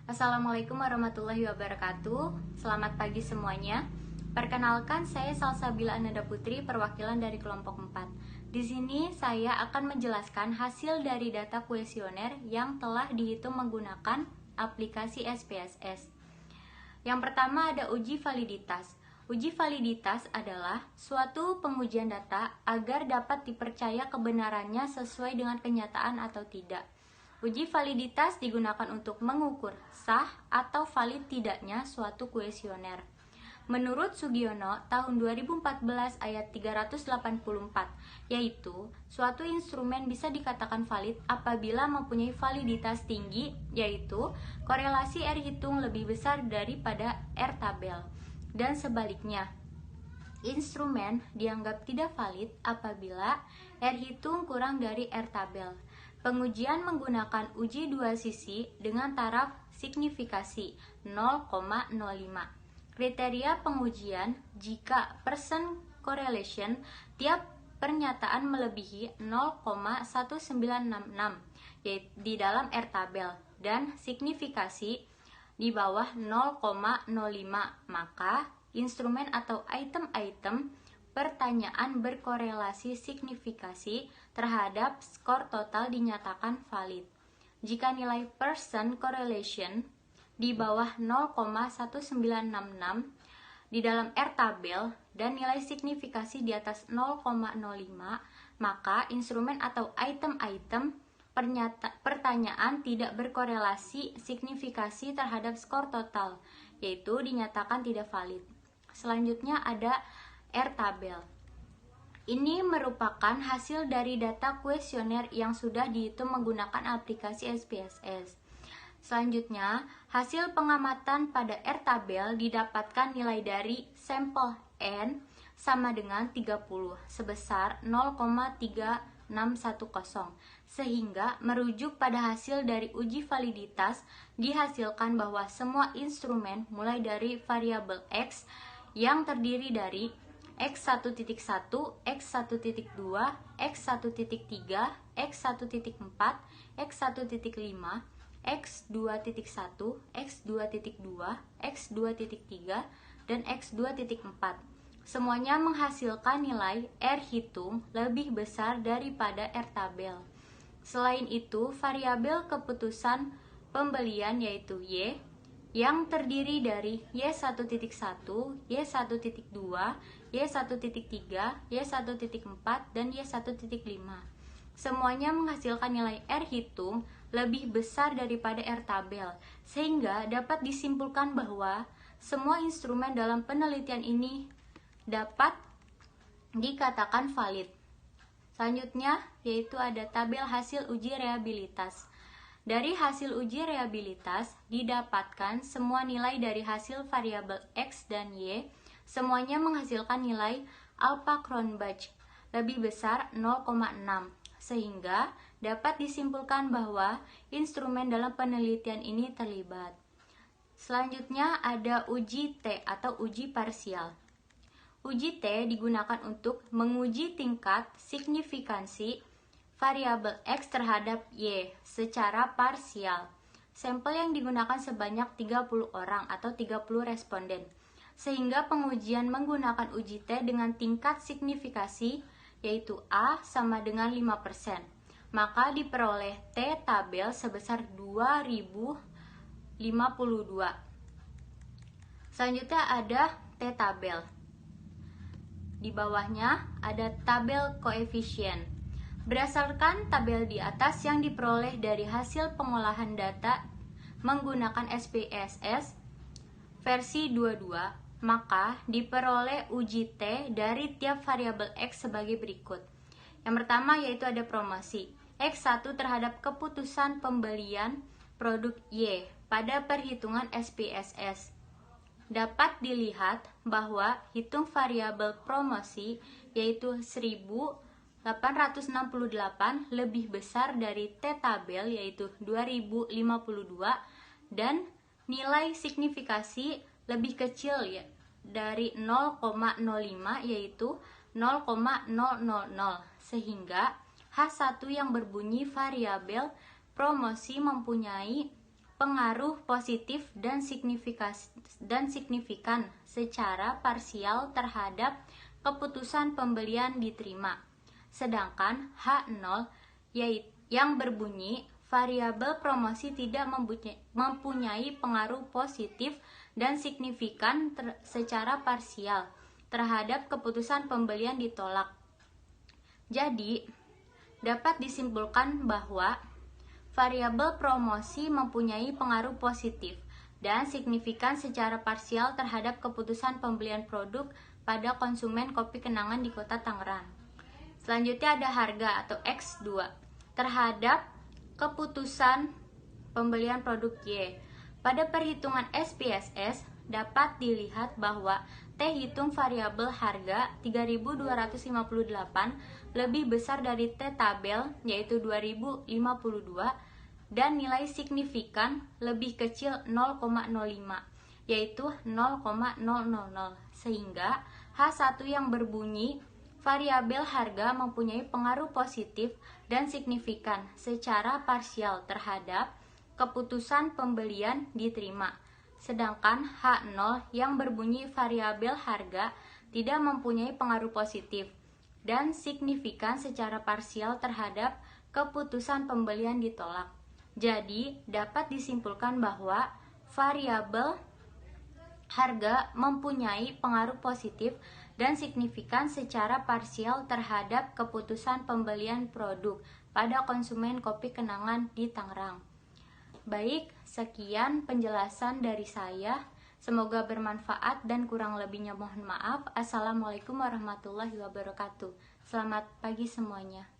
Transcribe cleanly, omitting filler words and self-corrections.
Assalamualaikum warahmatullahi wabarakatuh. Selamat pagi semuanya. Perkenalkan, saya Salsabila Ananda Putri, perwakilan dari kelompok 4. Di sini saya akan menjelaskan hasil dari data kuesioner yang telah dihitung menggunakan aplikasi SPSS. Yang pertama ada uji validitas. Uji validitas adalah suatu pengujian data agar dapat dipercaya kebenarannya sesuai dengan kenyataan atau tidak. Uji validitas digunakan untuk mengukur sah atau valid tidaknya suatu kuesioner. Menurut Sugiono, tahun 2014 ayat 384, yaitu suatu instrumen bisa dikatakan valid apabila mempunyai validitas tinggi, yaitu korelasi R hitung lebih besar daripada R tabel. Dan sebaliknya, instrumen dianggap tidak valid apabila R hitung kurang dari R tabel. Pengujian menggunakan uji dua sisi dengan taraf signifikasi 0,05. Kriteria pengujian jika percent correlation tiap pernyataan melebihi 0,1966 yaitu di dalam R tabel dan signifikasi di bawah 0,05, maka instrumen atau item-item pertanyaan berkorelasi signifikasi terhadap skor total dinyatakan valid. Jika nilai percent correlation di bawah 0,1966 di dalam R tabel dan nilai signifikasi di atas 0,05, maka instrumen atau item-item pertanyaan tidak berkorelasi signifikasi terhadap skor total, yaitu dinyatakan tidak valid. Selanjutnya ada R tabel. Ini merupakan hasil dari data kuesioner yang sudah dihitung menggunakan aplikasi SPSS. Selanjutnya, hasil pengamatan pada R tabel didapatkan nilai dari sampel N sama dengan 30 sebesar 0,3610, sehingga merujuk pada hasil dari uji validitas dihasilkan bahwa semua instrumen mulai dari variabel X yang terdiri dari X1.1, X1.2, X1.3, X1.4, X1.5, X2.1, X2.2, X2.3, dan X2.4. Semuanya menghasilkan nilai R hitung lebih besar daripada R tabel. Selain itu, variabel keputusan pembelian yaitu Y yang terdiri dari Y1.1, Y1.2, Y1.3, Y1.4, dan Y1.5. Semuanya menghasilkan nilai R hitung lebih besar daripada R tabel, sehingga dapat disimpulkan bahwa semua instrumen dalam penelitian ini dapat dikatakan valid. Selanjutnya yaitu ada tabel hasil uji reabilitas. Dari hasil uji reabilitas didapatkan semua nilai dari hasil variabel X dan Y, semuanya menghasilkan nilai alpha Cronbach lebih besar 0,6, sehingga dapat disimpulkan bahwa instrumen dalam penelitian ini terlibat. Selanjutnya ada uji T atau uji parsial. Uji T digunakan untuk menguji tingkat signifikansi variabel X terhadap Y secara parsial. Sampel yang digunakan sebanyak 30 orang atau 30 responden. Sehingga pengujian menggunakan uji T dengan tingkat signifikasi yaitu A sama dengan 5%. Maka diperoleh T tabel sebesar 2052. Selanjutnya ada T tabel. Di bawahnya ada tabel koefisien. Berdasarkan tabel di atas yang diperoleh dari hasil pengolahan data menggunakan SPSS versi 22, maka diperoleh uji T dari tiap variabel X sebagai berikut. Yang pertama yaitu ada promosi. X1 terhadap keputusan pembelian produk Y pada perhitungan SPSS. Dapat dilihat bahwa hitung variabel promosi yaitu 1868 lebih besar dari T tabel yaitu 2052 dan nilai signifikasi lebih kecil ya dari 0,05 yaitu 0,000, sehingga H1 yang berbunyi variabel promosi mempunyai pengaruh positif dan signifikan secara parsial terhadap keputusan pembelian diterima. Sedangkan H0 yaitu yang berbunyi variabel promosi tidak mempunyai pengaruh positif dan signifikan secara parsial terhadap keputusan pembelian ditolak. Jadi, dapat disimpulkan bahwa variabel promosi mempunyai pengaruh positif dan signifikan secara parsial terhadap keputusan pembelian produk pada konsumen kopi kenangan di Kota Tangerang. Selanjutnya ada harga atau X2 terhadap keputusan pembelian produk Y. Pada perhitungan SPSS dapat dilihat bahwa T hitung variabel harga 3.258 lebih besar dari T tabel yaitu 2.052 dan nilai signifikan lebih kecil 0,05 yaitu 0,000 sehingga H1 yang berbunyi variabel harga mempunyai pengaruh positif dan signifikan secara parsial terhadap keputusan pembelian diterima. Sedangkan H0 yang berbunyi variabel harga tidak mempunyai pengaruh positif dan signifikan secara parsial terhadap keputusan pembelian ditolak. Jadi, dapat disimpulkan bahwa variabel harga mempunyai pengaruh positif dan signifikan secara parsial terhadap keputusan pembelian produk pada konsumen kopi kenangan di Tangerang. Baik, sekian penjelasan dari saya. Semoga bermanfaat dan kurang lebihnya mohon maaf. Assalamualaikum warahmatullahi wabarakatuh. Selamat pagi semuanya.